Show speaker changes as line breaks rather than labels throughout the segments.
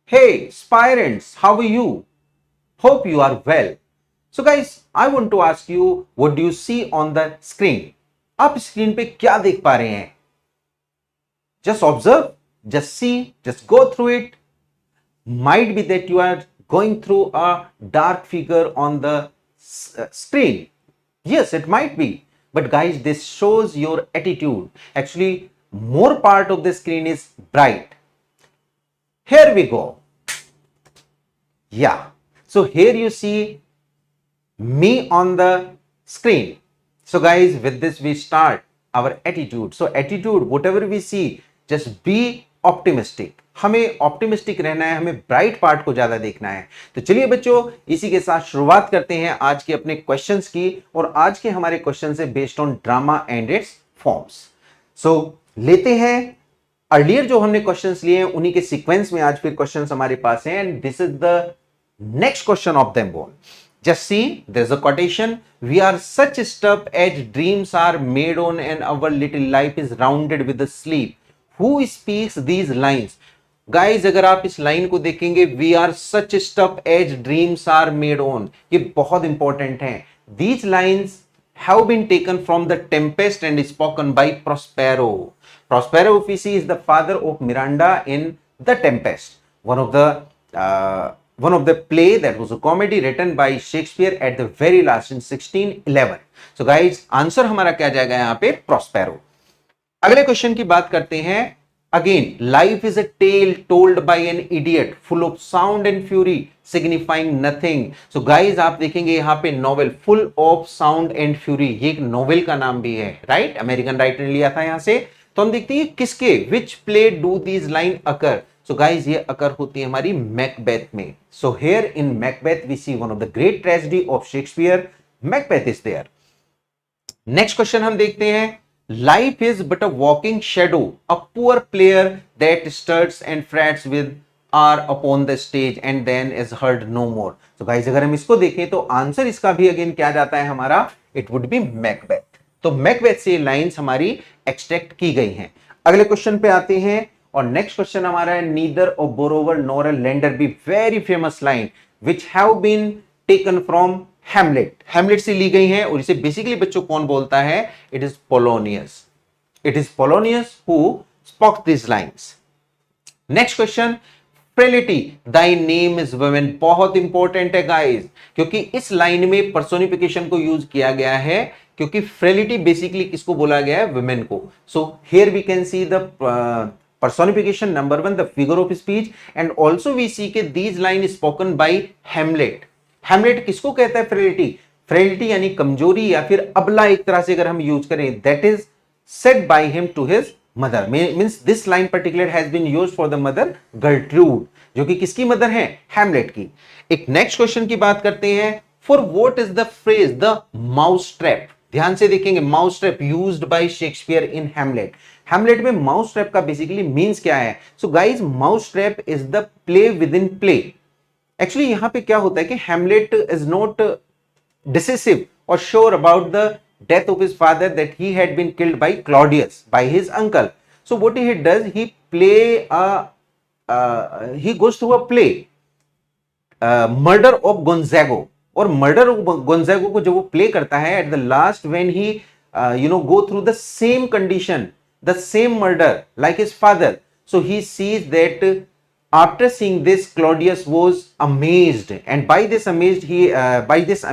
Hey, aspirants, how are you? Hope you are well. So guys, I want to ask you, what do you see on the screen? आप screen पे क्या देख पा रहे हैं? Just observe, just see, just go through it. Might be that you are going through a dark figure on the screen. Yes, it might be. But guys, this shows your attitude. Actually, more part of the screen is bright. Here we go. Yeah. So here you see me on the screen. So guys, with this we start our attitude. So attitude, whatever we see, just be optimistic. हमें optimistic रहना है, हमें bright part को ज्यादा देखना है. तो चलिए बच्चों, इसी के साथ शुरुआत करते हैं आज के अपने क्वेश्चंस की. और आज के हमारे क्वेश्चन है based on drama and its forms. So लेते हैं अर्लियर जो हमने क्वेश्चंस लिए हैं उन्हीं के सीक्वेंस में आज फिर क्वेश्चंस हमारे पास हैं. And this is the next question of them बोल. Just see, there's a quotation. We are such stuff as dreams are made on, and our little life is rounded with the sleep. Who speaks these lines? Guys, अगर आप इस line को देखेंगे, we are such stuff as dreams are made on, ये बहुत important है. These lines have been taken from The Tempest and spoken by Prospero. Prospero, if we see, is the father of Miranda in The Tempest, one of the play that was a comedy written by Shakespeare at the very last in 1611. So guys, answer हमारा क्या जाएगा यहाँ पे? Prospero. अगले question की बात करते हैं. Again, life is a tale told by an idiot, full of sound and fury, signifying nothing. So guys, आप देखेंगे यहाँ पे novel full of sound and fury, ये एक नॉवेल का नाम भी है, राइट? अमेरिकन राइटर ने लिया था यहाँ से. तो हम देखते हैं किसके, which play do these line occur? So guys, ये अकर होती है हमारी मैकबेथ में. So here in Macbeth we see one of the great tragedy of Shakespeare. Macbeth is there. Next question हम देखते हैं. Life is but a walking shadow, a poor player that stirs and frets with are upon the stage and then is heard no more. So guys, अगर हम इसको देखें तो answer इसका भी अगेन क्या जाता है हमारा? It would be Macbeth. तो Macbeth से लाइंस हमारी एक्सट्रैक्ट की गई हैं. अगले क्वेश्चन पे आते हैं और नेक्स्ट क्वेश्चन हमारा है. Neither a borrower nor a lender be, very famous line which have been taken from Hamlet. Hamlet से ली गई है और इसे बेसिकली बच्चों कौन बोलता है? It is Polonius. It is Polonius who spoke this lines. Next question, frailty Dai name is women. बहुत इंपॉर्टेंट है गाइस, क्योंकि इस लाइन में पर्सोनिफिकेशन को यूज किया गया है, क्योंकि फ्रेलिटी बेसिकली किसको बोला गया है? वुमेन को. So here we can see the personification number 1, the figure of speech, and also we see कि these line is spoken by Hamlet. Hamlet किसको कहता है? फ्रेलिटी. फ्रेलिटी यानी कमजोरी या फिर अबला, एक तरह से अगर हम यूज करें, that is said by him to his mother. Means this line particular has been used for the mother Gertrude, जो कि किसकी मदर है? हैमलेट की. एक नेक्स्ट क्वेश्चन की बात करते हैं. For what is the phrase the mouse trap? ध्यान से देखेंगे, mouse trap used by Shakespeare in Hamlet. Hamlet में माउस ट्रैप का बेसिकली मींस क्या है? So guys, mouse trap is the play within play. Actually यहां पे क्या होता है कि हैमलेट इज नॉट डिसिसिव और sure about the death of his father that he had been killed by Claudius, by his uncle. So what he does, he goes through a play, murder of गोंजागो. और murder of गोंजागो को जब वो play करता है, at the last when he go through the same condition, the same murder like his father, so he sees that after seeing this Claudius was amazed, and by this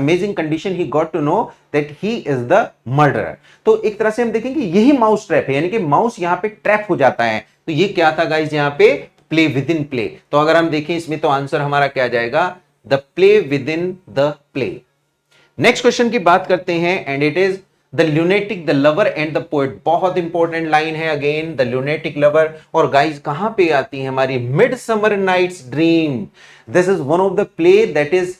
amazing condition he got to know that he is the murderer. तो एक तरह से हम देखेंगे यही mouse trap है, यानी कि माउस यहाँ पे ट्रैप हो जाता है. तो ये क्या था गाइस? यहाँ पे प्ले विद इन प्ले. तो अगर हम देखें इसमें तो आंसर हमारा क्या जाएगा? The play within the play. Next question की बात करते हैं and it is the lunatic the lover and the poet. बहुत इंपॉर्टेंट लाइन है अगेन, द ल्यूनेटिक लवर. और गाइस कहां पे आती है हमारी? Mid summer night's dream. This is one of the play that is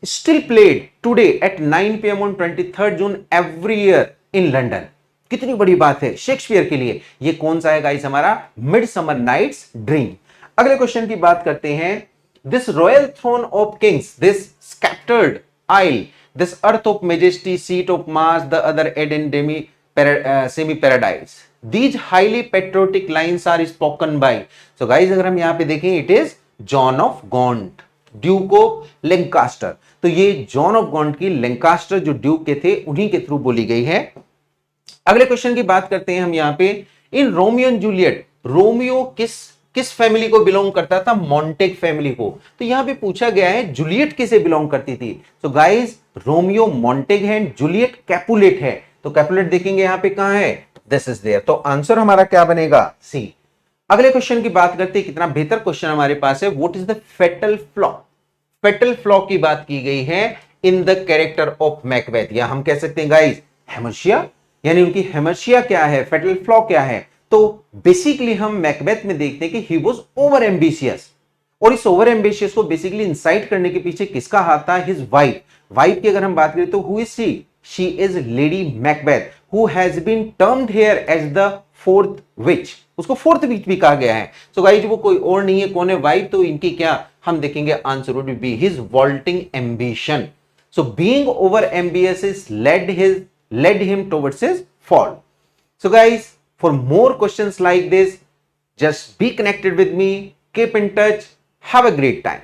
still played today at 9 PM on 23rd June every year in London. कितनी बड़ी बात है शेक्सपियर के लिए. ये कौन सा है गाइस? हमारा मिड समर नाइट्स ड्रीम. अगले क्वेश्चन की बात करते हैं. This royal throne of kings, this sceptred isle, this earth of majesty, seat of Mars, the other Eden semi paradise. These highly patriotic lines are spoken by. So guys, अगर हम यहाँ पे देखें, it is John of Gaunt, Duke of Lancaster. तो ये John of गॉन्ट की Lancaster जो Duke के थे उन्हीं के थ्रू बोली गई है। अगले क्वेश्चन की बात करते हैं हम यहां पे, इन रोमियो एंड जूलियट, रोमियो किस फैमिली को बिलोंग करता था? मॉन्टेग फैमिली को। तो यहां पे पूछा गया है जूलियट किसे बिलोंग करती थी? तो गाइस रोमियो मॉन्टेग है, जूलियट कैपुलेट है। तो कैपुलेट देखेंगे यहां पे कहां है, दिस इज देयर। तो आंसर हमारा क्या बनेगा? सी। अगले क्वेश्चन की बात करते हैं, कितना बेहतर क्वेश्चन हमारे पास है। What is the fatal flaw? Fatal flaw की बात की गई है in the character of Macbeth, या हम कह सकते हैं गाइस हेमर्शिया, यानी उनकी हेमर्शिया क्या है, फेटल फ्लॉ क्या है? तो बेसिकली हम मैकबेथ में देखते हैं कि ही वाज ओवर एम्बिशियस, और इस ओवर एम्बिशियस को बेसिकली इंसाइट करने के पीछे किसका हाथ था? His wife. वाइफ की अगर हम बात करें तो who is she? She is Lady Macbeth, who has been termed here as the fourth witch. उसको फोर्थ विच भी कहा गया है। सो गाइस वो कोई और नहीं है, कौन है? वाइफ। तो इनकी क्या हम देखेंगे, answer would be his vaulting ambition. So being over ambitious led him towards his fall. So guys, for more questions like this, just be connected with me, keep in touch, have a great time.